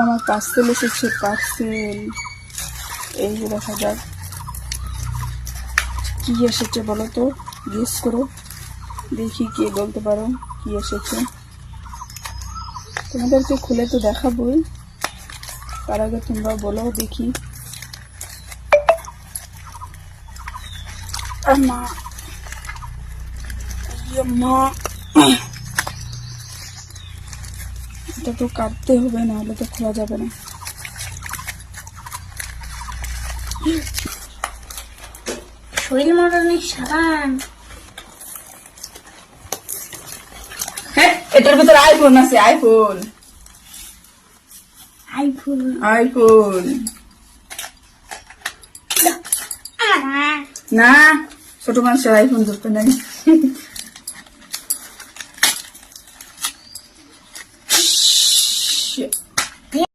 আমার পার্সেল এসেছে, পার্সেল। এই যে দেখা যাক কি এসেছে, বলো তো, গেস করো, দেখি কে বলতে পারো কি এসেছে। তোমাদেরকে খুলে তো দেখাবোই, তার আগে তোমরা বলো দেখি। মা, মা, এটা তো কাটতে হবে, না হলে তো খোলা যাবে না। শরীর মরণের সাবান। হ্যাঁ, এটার ভিতরে আইফোন আছে, আইফোন। আইফোন আইফোন না, ছোট মানুষের আইফোন ধরতে নাই।